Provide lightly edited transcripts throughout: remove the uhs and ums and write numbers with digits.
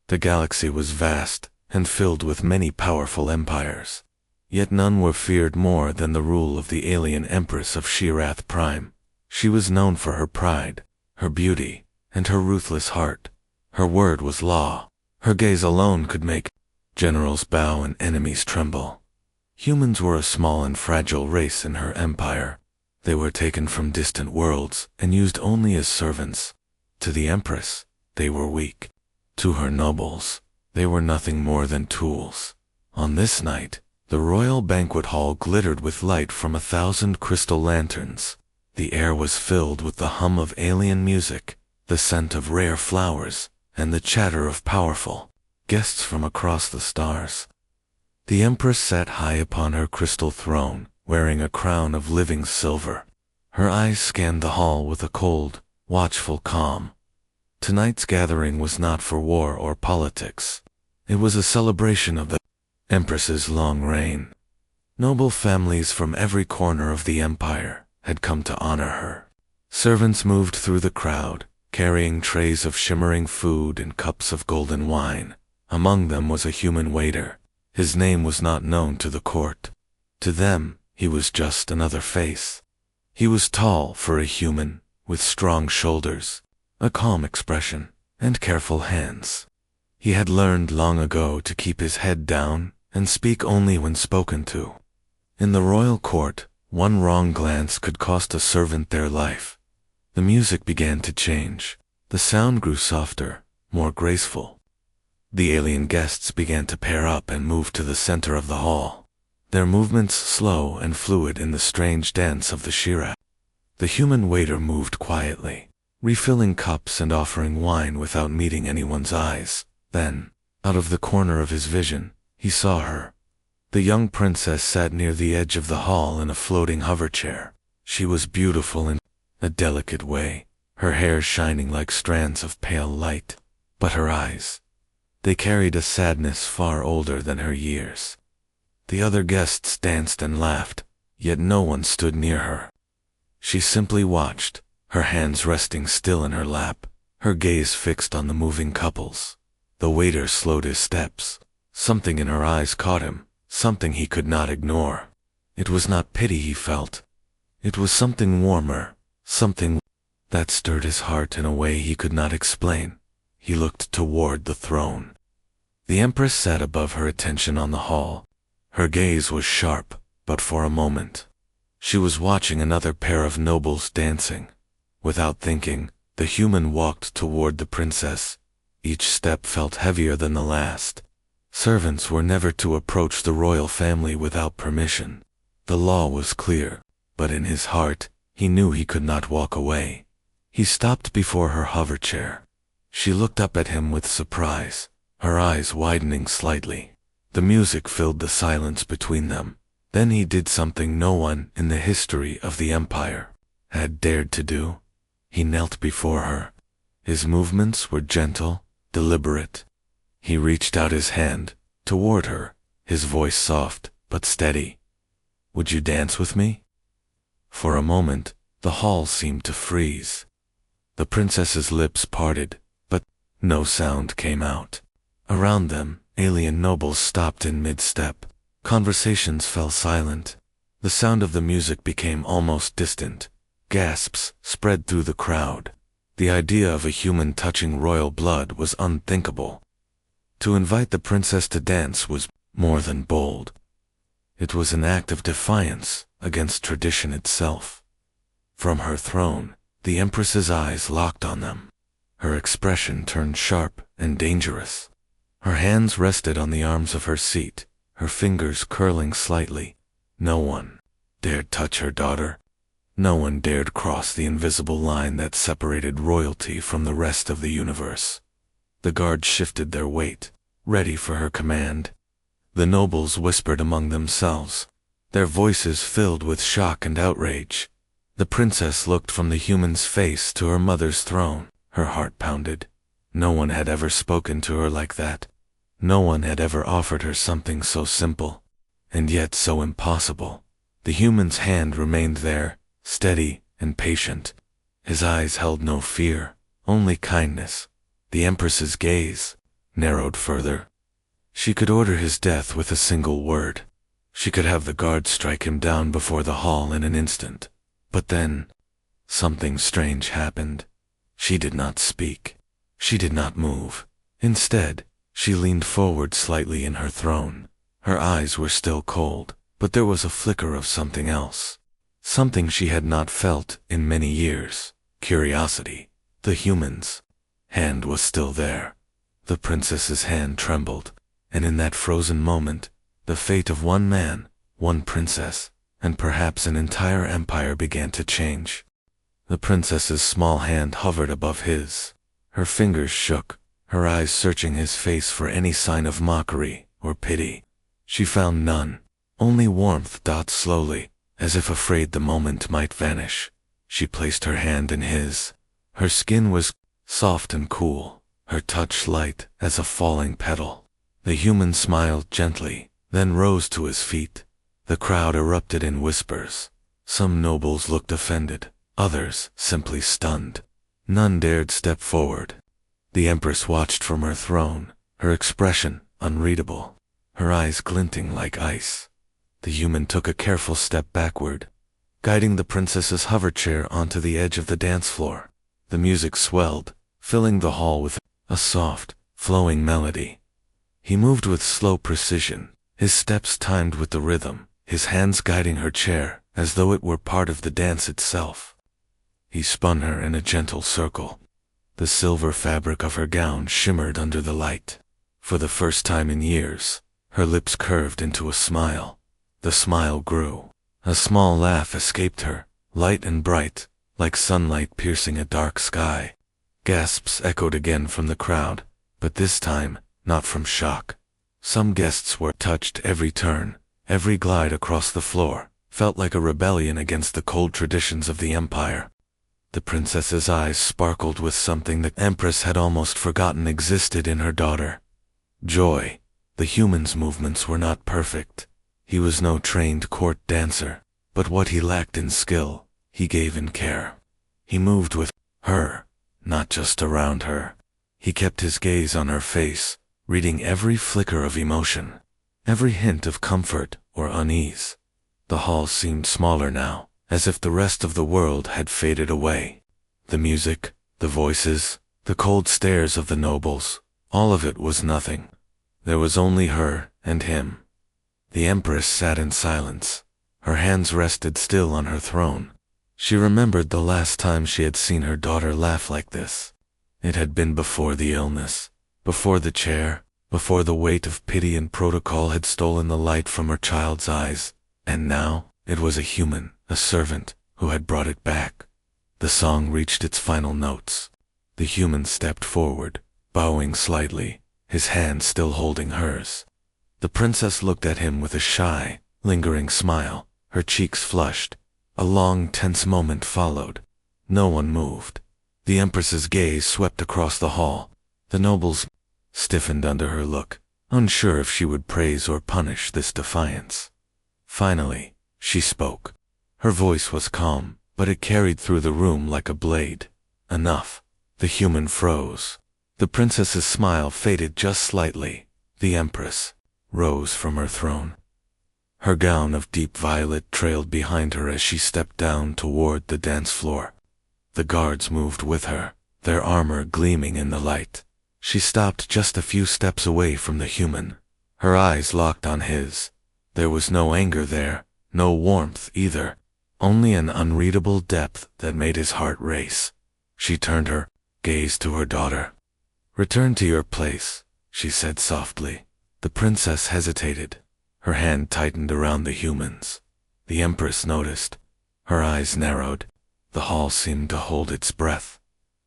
The galaxy was vast and filled with many powerful empires. Yet none were feared more than the rule of the alien Empress of Shirath Prime. She was known for her pride, her beauty, and her ruthless heart. Her word was law. Her gaze alone could make generals bow and enemies tremble. Humans were a small and fragile race in her empire. They were taken from distant worlds and used only as servants. To the Empress, they were weak. To her nobles, they were nothing more than tools. On this night, the royal banquet hall glittered with light from 1,000 crystal lanterns. The air was filled with the hum of alien music, the scent of rare flowers, and the chatter of powerful guests from across the stars. The Empress sat high upon her crystal throne, wearing a crown of living silver. Her eyes scanned the hall with a cold, watchful calm. Tonight's gathering was not for war or politics. It was a celebration of the Empress's long reign. Noble families from every corner of the empire had come to honor her. Servants moved through the crowd, carrying trays of shimmering food and cups of golden wine. Among them was a human waiter. His name was not known to the court. To them, he was just another face. He was tall for a human, with strong shoulders, a calm expression, and careful hands. He had learned long ago to keep his head down and speak only when spoken to. In the royal court, one wrong glance could cost a servant their life. The music began to change. The sound grew softer, more graceful. The alien guests began to pair up and move to the center of the hall, their movements slow and fluid in the strange dance of the Shira. The human waiter moved quietly, refilling cups and offering wine without meeting anyone's eyes. Then, out of the corner of his vision, he saw her. The young princess sat near the edge of the hall in a floating hover chair. She was beautiful in a delicate way, her hair shining like strands of pale light. But her eyes, they carried a sadness far older than her years. The other guests danced and laughed, yet no one stood near her. She simply watched, her hands resting still in her lap, her gaze fixed on the moving couples. The waiter slowed his steps. Something in her eyes caught him, something he could not ignore. It was not pity he felt. It was something warmer, something that stirred his heart in a way he could not explain. He looked toward the throne. The Empress sat above her attention on the hall. Her gaze was sharp, but for a moment. She was watching another pair of nobles dancing. Without thinking, the human walked toward the princess. Each step felt heavier than the last. Servants were never to approach the royal family without permission. The law was clear, but in his heart, he knew he could not walk away. He stopped before her hover chair. She looked up at him with surprise, her eyes widening slightly. The music filled the silence between them. Then he did something no one in the history of the empire had dared to do. He knelt before her. His movements were gentle, deliberate. He reached out his hand toward her, his voice soft but steady. "Would you dance with me?" For a moment, the hall seemed to freeze. The princess's lips parted, but no sound came out. Around them, alien nobles stopped in mid-step. Conversations fell silent. The sound of the music became almost distant. Gasps spread through the crowd. The idea of a human touching royal blood was unthinkable. To invite the princess to dance was more than bold. It was an act of defiance against tradition itself. From her throne, the Empress's eyes locked on them. Her expression turned sharp and dangerous. Her hands rested on the arms of her seat, her fingers curling slightly. No one dared touch her daughter. No one dared cross the invisible line that separated royalty from the rest of the universe. The guards shifted their weight, ready for her command. The nobles whispered among themselves, their voices filled with shock and outrage. The princess looked from the human's face to her mother's throne. Her heart pounded. No one had ever spoken to her like that. No one had ever offered her something so simple, and yet so impossible. The human's hand remained there, steady and patient. His eyes held no fear, only kindness. The Empress's gaze, narrowed further. She could order his death with a single word. She could have the guards strike him down before the hall in an instant. But then, something strange happened. She did not speak. She did not move. Instead, she leaned forward slightly in her throne. Her eyes were still cold, but there was a flicker of something else. Something she had not felt in many years. Curiosity. The human's hand was still there. The princess's hand trembled, and in that frozen moment, the fate of one man, one princess, and perhaps an entire empire began to change. The princess's small hand hovered above his. Her fingers shook, her eyes searching his face for any sign of mockery or pity. She found none, only warmth. Slowly, as if afraid the moment might vanish, she placed her hand in his. Her skin was soft and cool, her touch light as a falling petal. The human smiled gently, then rose to his feet. The crowd erupted in whispers. Some nobles looked offended, others simply stunned. None dared step forward. The Empress watched from her throne, her expression unreadable, her eyes glinting like ice. The human took a careful step backward, guiding the princess's hover chair onto the edge of the dance floor. The music swelled, filling the hall with a soft, flowing melody. He moved with slow precision, his steps timed with the rhythm, his hands guiding her chair as though it were part of the dance itself. He spun her in a gentle circle. The silver fabric of her gown shimmered under the light. For the first time in years, her lips curved into a smile. The smile grew. A small laugh escaped her, light and bright, like sunlight piercing a dark sky. Gasps echoed again from the crowd, but this time, not from shock. Some guests were touched. Every turn, every glide across the floor, felt like a rebellion against the cold traditions of the empire. The princess's eyes sparkled with something the Empress had almost forgotten existed in her daughter. Joy. The human's movements were not perfect. He was no trained court dancer, but what he lacked in skill, he gave in care. He moved with her, not just around her. He kept his gaze on her face, reading every flicker of emotion, every hint of comfort or unease. The hall seemed smaller now, as if the rest of the world had faded away. The music, the voices, the cold stares of the nobles, all of it was nothing. There was only her and him. The Empress sat in silence. Her hands rested still on her throne. She remembered the last time she had seen her daughter laugh like this. It had been before the illness, before the chair, before the weight of pity and protocol had stolen the light from her child's eyes, and now it was a human, a servant, who had brought it back. The song reached its final notes. The human stepped forward, bowing slightly, his hand still holding hers. The princess looked at him with a shy, lingering smile, her cheeks flushed. A long, tense moment followed. No one moved. The Empress's gaze swept across the hall. The nobles stiffened under her look, unsure if she would praise or punish this defiance. Finally, she spoke. Her voice was calm, but it carried through the room like a blade. Enough. The human froze. The princess's smile faded just slightly. The Empress rose from her throne. Her gown of deep violet trailed behind her as she stepped down toward the dance floor. The guards moved with her, their armor gleaming in the light. She stopped just a few steps away from the human. Her eyes locked on his. There was no anger there, no warmth either, only an unreadable depth that made his heart race. She turned her gaze to her daughter. "Return to your place," she said softly. The princess hesitated. Her hand tightened around the human's. The Empress noticed. Her eyes narrowed. The hall seemed to hold its breath.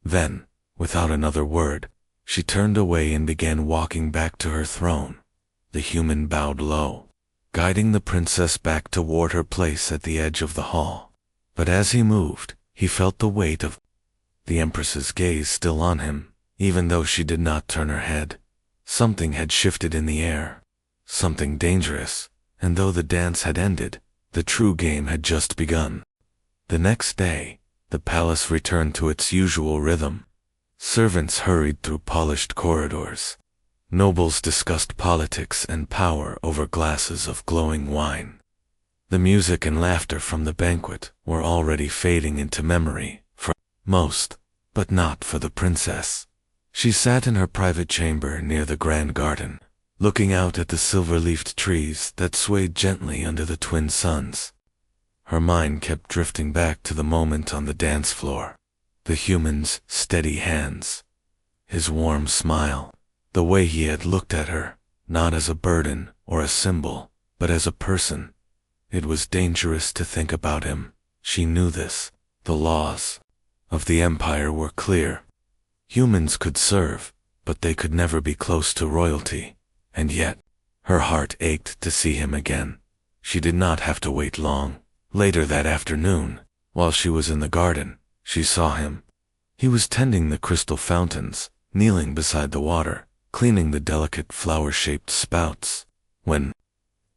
Then, without another word, she turned away and began walking back to her throne. The human bowed low, guiding the princess back toward her place at the edge of the hall. But as he moved, he felt the weight of the Empress's gaze still on him, even though she did not turn her head. Something had shifted in the air. Something dangerous, and though the dance had ended, the true game had just begun. The next day, the palace returned to its usual rhythm. Servants hurried through polished corridors. Nobles discussed politics and power over glasses of glowing wine. The music and laughter from the banquet were already fading into memory for most, but not for the princess. She sat in her private chamber near the grand garden, looking out at the silver-leafed trees that swayed gently under the twin suns. Her mind kept drifting back to the moment on the dance floor, the human's steady hands, his warm smile, the way he had looked at her, not as a burden or a symbol, but as a person. It was dangerous to think about him. She knew this. The laws of the empire were clear. Humans could serve, but they could never be close to royalty. And yet, her heart ached to see him again. She did not have to wait long. Later that afternoon, while she was in the garden, she saw him. He was tending the crystal fountains, kneeling beside the water, cleaning the delicate flower-shaped spouts. When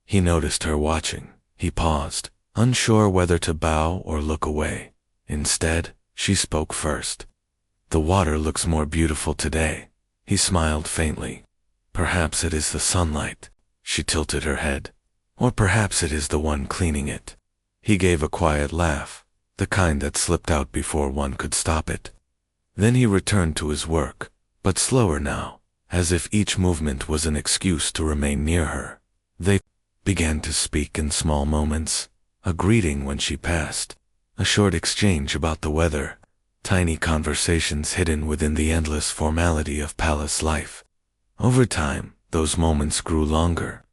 he noticed her watching, he paused, unsure whether to bow or look away. Instead, she spoke first. "The water looks more beautiful today." He smiled faintly. "Perhaps it is the sunlight." She tilted her head. "Or perhaps it is the one cleaning it." He gave a quiet laugh, the kind that slipped out before one could stop it. Then he returned to his work, but slower now, as if each movement was an excuse to remain near her. They began to speak in small moments, a greeting when she passed, a short exchange about the weather, tiny conversations hidden within the endless formality of palace life. Over time, those moments grew longer.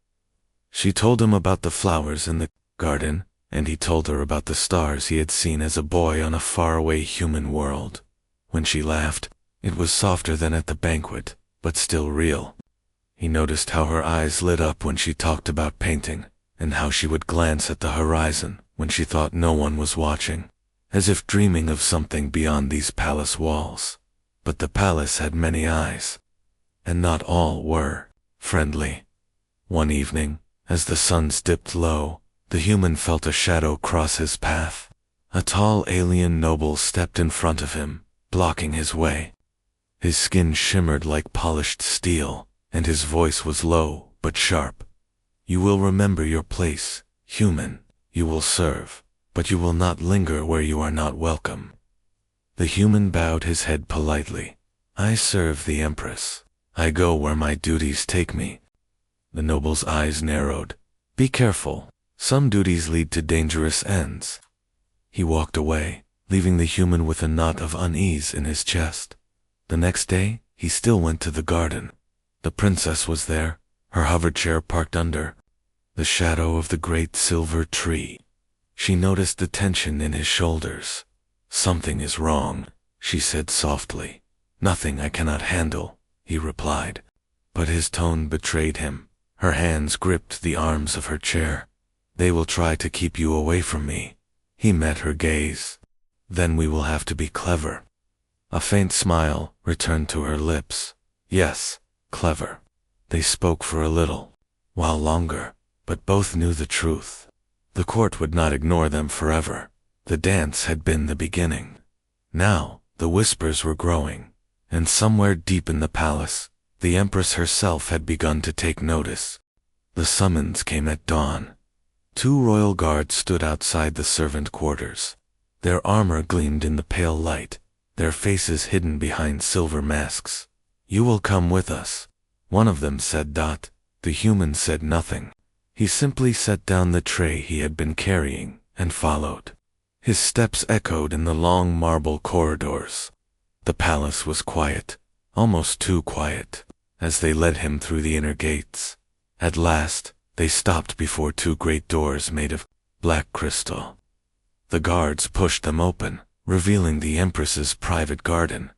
She told him about the flowers in the garden, and he told her about the stars he had seen as a boy on a faraway human world. When she laughed, it was softer than at the banquet, but still real. He noticed how her eyes lit up when she talked about painting, and how she would glance at the horizon when she thought no one was watching, as if dreaming of something beyond these palace walls. But the palace had many eyes, and not all were friendly. One evening, as the sun dipped low, the human felt a shadow cross his path. A tall alien noble stepped in front of him, blocking his way. His skin shimmered like polished steel, and his voice was low but sharp. "You will remember your place, human. You will serve, but you will not linger where you are not welcome." The human bowed his head politely. "I serve the Empress. I go where my duties take me." The noble's eyes narrowed. "Be careful. Some duties lead to dangerous ends." He walked away, leaving the human with a knot of unease in his chest. The next day, he still went to the garden. The princess was there, her hover chair parked under the shadow of the great silver tree. She noticed the tension in his shoulders. "Something is wrong," she said softly. "Nothing I cannot handle," he replied. But his tone betrayed him. Her hands gripped the arms of her chair. "They will try to keep you away from me." He met her gaze. "Then we will have to be clever." A faint smile returned to her lips. "Yes, clever." They spoke for a little while longer, but both knew the truth. The court would not ignore them forever. The dance had been the beginning. Now, the whispers were growing, and somewhere deep in the palace, the Empress herself had begun to take notice. The summons came at dawn. 2 royal guards stood outside the servant quarters. Their armor gleamed in the pale light, their faces hidden behind silver masks. "You will come with us," one of them said. The human said nothing. He simply set down the tray he had been carrying and followed. His steps echoed in the long marble corridors. The palace was quiet, almost too quiet, as they led him through the inner gates. At last, they stopped before 2 great doors made of black crystal. The guards pushed them open, revealing the Empress's private garden.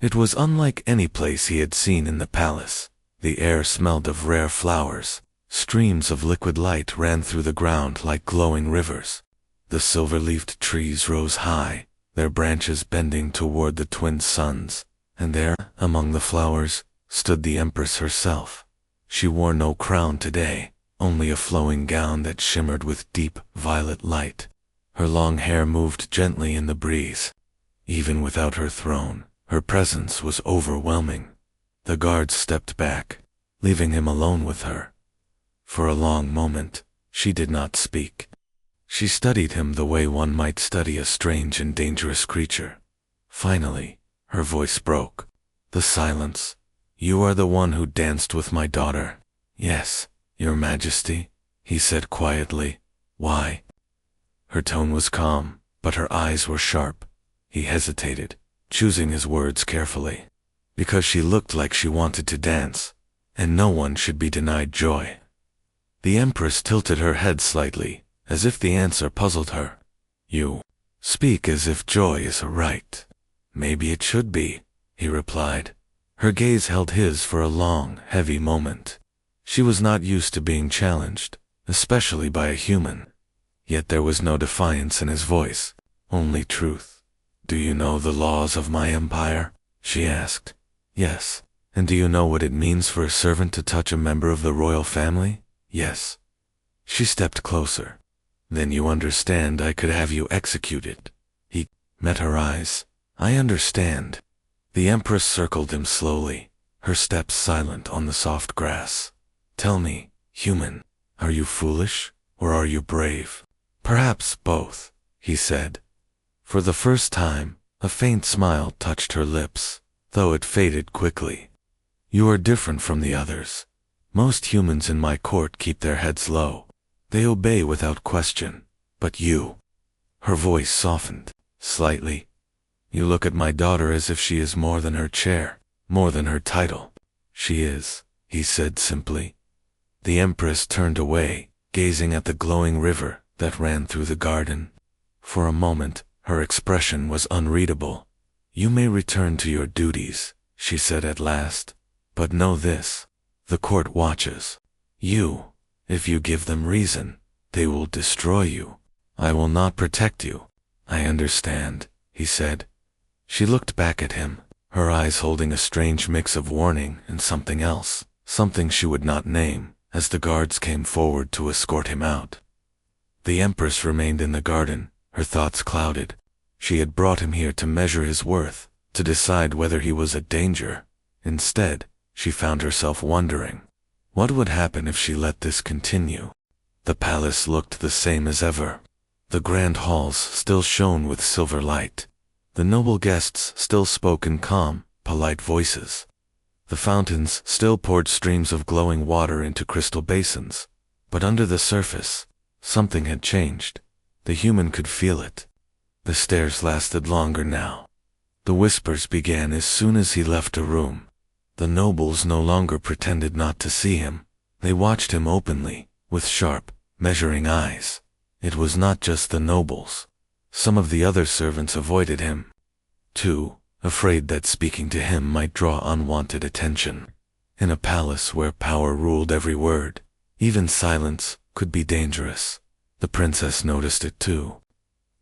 It was unlike any place he had seen in the palace. The air smelled of rare flowers. Streams of liquid light ran through the ground like glowing rivers. The silver-leafed trees rose high, their branches bending toward the twin suns, and there, among the flowers, stood the Empress herself. She wore no crown today, only a flowing gown that shimmered with deep violet light. Her long hair moved gently in the breeze. Even without her throne, her presence was overwhelming. The guards stepped back. leaving him alone with her. For a long moment, she did not speak. She studied him the way one might study a strange and dangerous creature. Finally, her voice broke. The silence. "You are the one who danced with my daughter." "Yes, Your Majesty," he said quietly. "Why?" Her tone was calm, but her eyes were sharp. He hesitated, choosing his words carefully. "Because she looked like she wanted to dance, and no one should be denied joy." The Empress tilted her head slightly, as if the answer puzzled her. "You speak as if joy is a right." "Maybe it should be," he replied. Her gaze held his for a long, heavy moment. She was not used to being challenged, especially by a human. Yet there was no defiance in his voice, only truth. "Do you know the laws of my empire?" she asked. "Yes." "And do you know what it means for a servant to touch a member of the royal family?" "Yes." She stepped closer. "Then you understand I could have you executed." He met her eyes. "I understand." The Empress circled him slowly, her steps silent on the soft grass. "Tell me, human, are you foolish, or are you brave?" "Perhaps both," he said. For the first time, a faint smile touched her lips, though it faded quickly. "You are different from the others. Most humans in my court keep their heads low. They obey without question. But you—" Her voice softened, slightly. "You look at my daughter as if she is more than her chair, more than her title." "She is," he said simply. The Empress turned away, gazing at the glowing river that ran through the garden. For a moment, her expression was unreadable. "You may return to your duties," she said at last. "But know this, the court watches. If you give them reason, they will destroy you. I will not protect you." "I understand," he said. She looked back at him, her eyes holding a strange mix of warning and something else, something she would not name, as the guards came forward to escort him out. The Empress remained in the garden, her thoughts clouded. She had brought him here to measure his worth, to decide whether he was a danger. Instead, she found herself wondering, what would happen if she let this continue? The palace looked the same as ever. The grand halls still shone with silver light. The noble guests still spoke in calm, polite voices. The fountains still poured streams of glowing water into crystal basins. But under the surface, something had changed. The human could feel it. The stares lasted longer now. The whispers began as soon as he left a room. The nobles no longer pretended not to see him. They watched him openly, with sharp, measuring eyes. It was not just the nobles. Some of the other servants avoided him, too, afraid that speaking to him might draw unwanted attention. In a palace where power ruled every word, even silence could be dangerous. The princess noticed it too.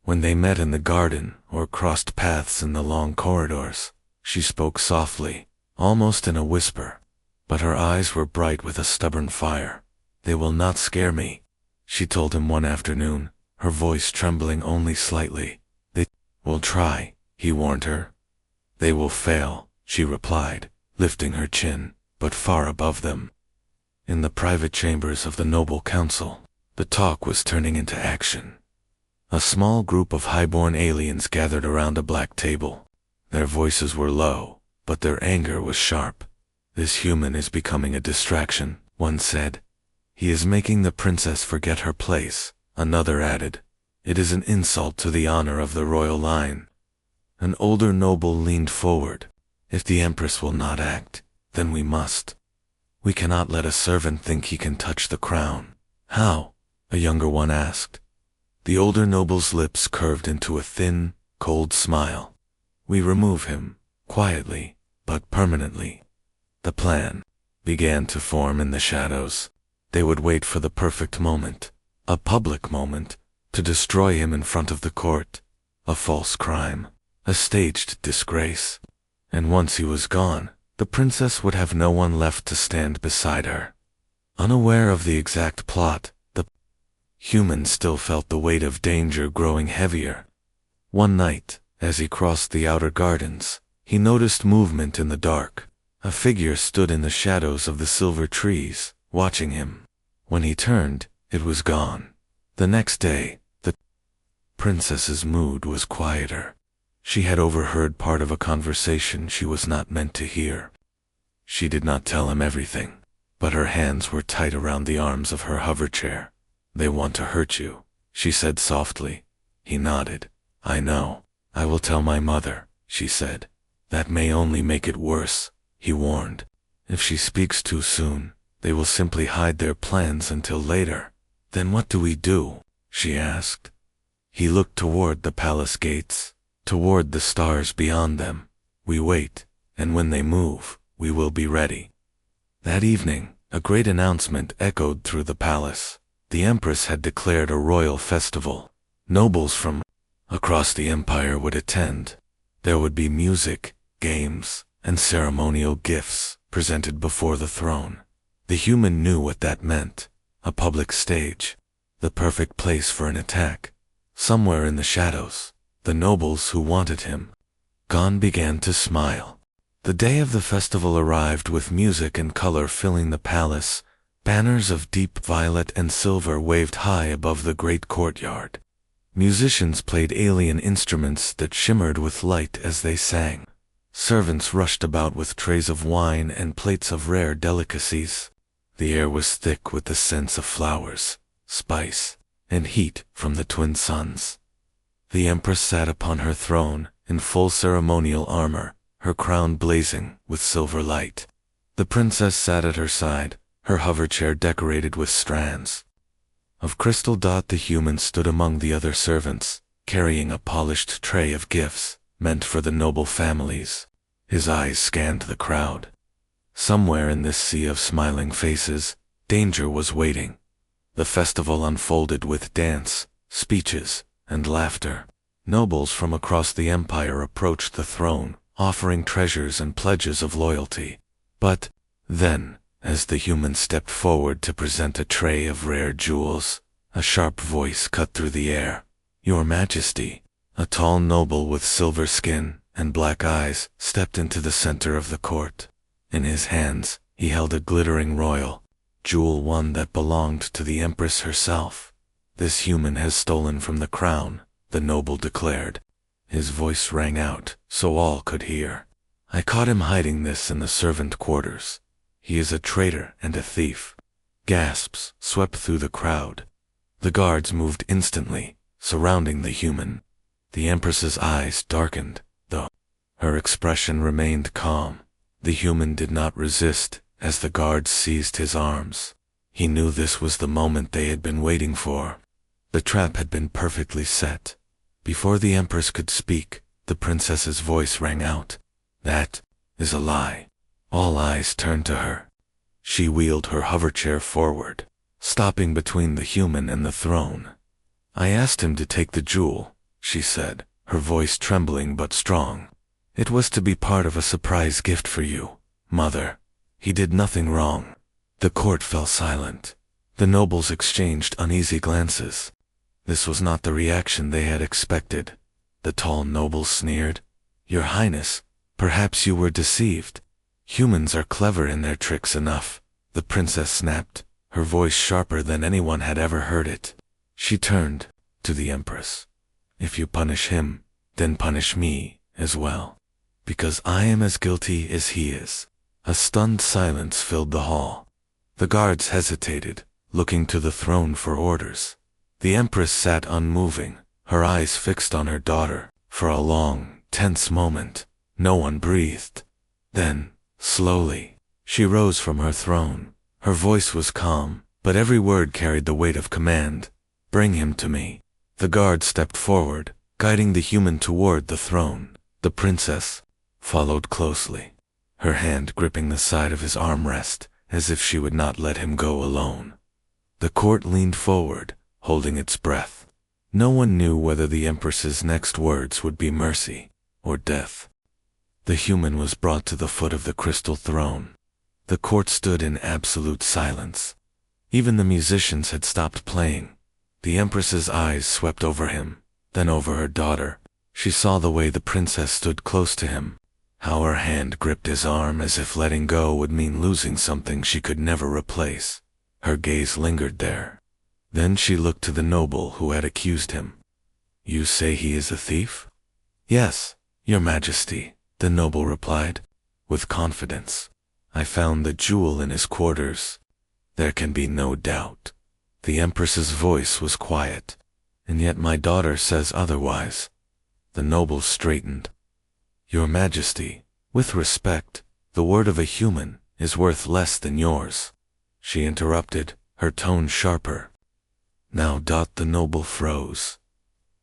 When they met in the garden or crossed paths in the long corridors, she spoke softly, almost in a whisper, but her eyes were bright with a stubborn fire. "They will not scare me," she told him one afternoon, her voice trembling only slightly. "They will try," he warned her. "They will fail," she replied, lifting her chin, but far above them. In the private chambers of the noble council, the talk was turning into action. A small group of highborn aliens gathered around a black table. Their voices were low, but their anger was sharp. "This human is becoming a distraction," one said. "He is making the princess forget her place," another added. "It is an insult to the honor of the royal line." An older noble leaned forward. "If the Empress will not act, then we must. We cannot let a servant think he can touch the crown." "How?" a younger one asked. The older noble's lips curved into a thin, cold smile. "We remove him, quietly, but permanently." The plan began to form in the shadows. They would wait for the perfect moment, a public moment, to destroy him in front of the court. A false crime, a staged disgrace. And once he was gone, the princess would have no one left to stand beside her. Unaware of the exact plot, the human still felt the weight of danger growing heavier. One night, as he crossed the outer gardens, he noticed movement in the dark. A figure stood in the shadows of the silver trees, watching him. When he turned, it was gone. The next day, the princess's mood was quieter. She had overheard part of a conversation she was not meant to hear. She did not tell him everything, but her hands were tight around the arms of her hoverchair. "They want to hurt you," she said softly. He nodded. "I know. I will tell my mother," she said. "That may only make it worse," he warned. "If she speaks too soon, they will simply hide their plans until later." "Then what do we do?" she asked. He looked toward the palace gates, toward the stars beyond them. "We wait, and when they move, we will be ready." That evening, a great announcement echoed through the palace. The Empress had declared a royal festival. Nobles from across the empire would attend. There would be music, games, and ceremonial gifts presented before the throne. The human knew what that meant. A public stage, the perfect place for an attack. Somewhere in the shadows, the nobles who wanted him gone began to smile. The day of the festival arrived with music and color filling the palace. Banners of deep violet and silver waved high above the great courtyard. Musicians played alien instruments that shimmered with light as they sang. Servants rushed about with trays of wine and plates of rare delicacies. The air was thick with the scents of flowers, spice, and heat from the twin suns. The Empress sat upon her throne, in full ceremonial armor, her crown blazing with silver light. The princess sat at her side, her hoverchair decorated with strands of crystal. The human stood among the other servants, carrying a polished tray of gifts meant for the noble families. His eyes scanned the crowd. Somewhere in this sea of smiling faces, danger was waiting. The festival unfolded with dance, speeches, and laughter. Nobles from across the empire approached the throne, offering treasures and pledges of loyalty. But then, as the human stepped forward to present a tray of rare jewels, a sharp voice cut through the air. "Your Majesty." A tall noble with silver skin and black eyes stepped into the center of the court. In his hands, he held a glittering royal jewel, one that belonged to the Empress herself. "This human has stolen from the crown," the noble declared. His voice rang out so all could hear. "I caught him hiding this in the servant quarters. He is a traitor and a thief." Gasps swept through the crowd. The guards moved instantly, surrounding the human. The Empress's eyes darkened, though her expression remained calm. The human did not resist as the guards seized his arms. He knew this was the moment they had been waiting for. The trap had been perfectly set. Before the Empress could speak, the princess's voice rang out. "That is a lie." All eyes turned to her. She wheeled her hoverchair forward, stopping between the human and the throne. "I asked him to take the jewel," she said, her voice trembling but strong. "It was to be part of a surprise gift for you, Mother. He did nothing wrong." The court fell silent. The nobles exchanged uneasy glances. This was not the reaction they had expected. The tall noble sneered. "Your Highness, perhaps you were deceived. Humans are clever in their tricks enough," the princess snapped, her voice sharper than anyone had ever heard it. She turned to the Empress. "If you punish him, then punish me as well, because I am as guilty as he is." A stunned silence filled the hall. The guards hesitated, looking to the throne for orders. The Empress sat unmoving, her eyes fixed on her daughter. For a long, tense moment, no one breathed. Then, slowly, she rose from her throne. Her voice was calm, but every word carried the weight of command. "Bring him to me." The guard stepped forward, guiding the human toward the throne. The princess followed closely, her hand gripping the side of his armrest, as if she would not let him go alone. The court leaned forward, holding its breath. No one knew whether the Empress's next words would be mercy or death. The human was brought to the foot of the crystal throne. The court stood in absolute silence. Even the musicians had stopped playing. The Empress's eyes swept over him, then over her daughter. She saw the way the princess stood close to him, how her hand gripped his arm as if letting go would mean losing something she could never replace. Her gaze lingered there. Then she looked to the noble who had accused him. "You say he is a thief?" "Yes, Your Majesty," the noble replied, with confidence. "I found the jewel in his quarters. There can be no doubt." The Empress's voice was quiet. "And yet my daughter says otherwise." The noble straightened. "Your Majesty, with respect, the word of a human is worth less than yours." She interrupted, her tone sharper. "Now." The noble froze.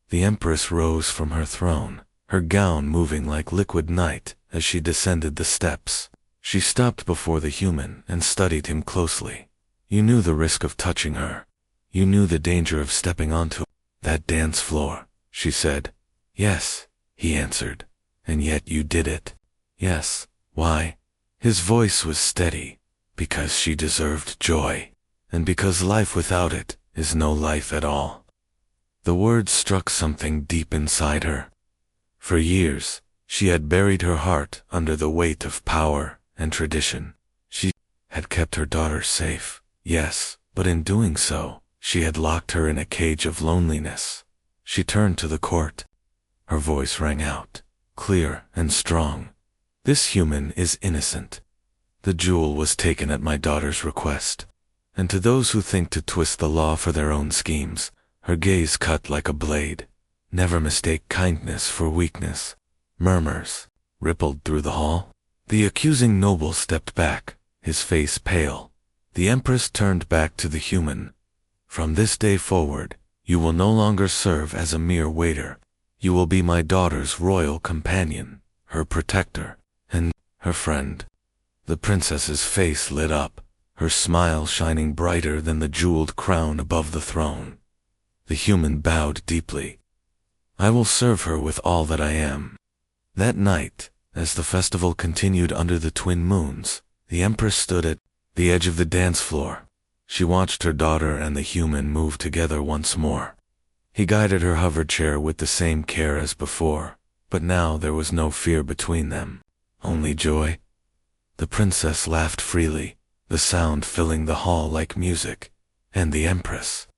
The Empress rose from her throne, her gown moving like liquid night as she descended the steps. She stopped before the human and studied him closely. "You knew the risk of touching her. You knew the danger of stepping onto that dance floor," she said. "Yes," he answered. "And yet you did it." "Yes. Why?" His voice was steady. "Because she deserved joy, and because life without it is no life at all." The words struck something deep inside her. For years, she had buried her heart under the weight of power and tradition. She had kept her daughter safe, yes, but in doing so, she had locked her in a cage of loneliness. She turned to the court. Her voice rang out, clear and strong. "This human is innocent. The jewel was taken at my daughter's request. And to those who think to twist the law for their own schemes," her gaze cut like a blade, "never mistake kindness for weakness." Murmurs rippled through the hall. The accusing noble stepped back, his face pale. The Empress turned back to the human. "From this day forward, you will no longer serve as a mere waiter. You will be my daughter's royal companion, her protector, and her friend." The princess's face lit up, her smile shining brighter than the jeweled crown above the throne. The human bowed deeply. "I will serve her with all that I am." That night, as the festival continued under the twin moons, the Empress stood at the edge of the dance floor. She watched her daughter and the human move together once more. He guided her hover chair with the same care as before, but now there was no fear between them, only joy. The princess laughed freely, the sound filling the hall like music, and the Empress.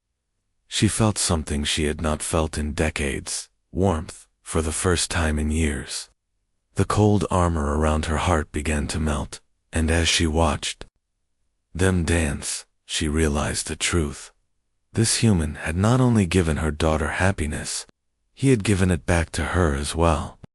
She felt something she had not felt in decades, warmth, for the first time in years. The cold armor around her heart began to melt, and as she watched them dance, she realized the truth. This human had not only given her daughter happiness, he had given it back to her as well.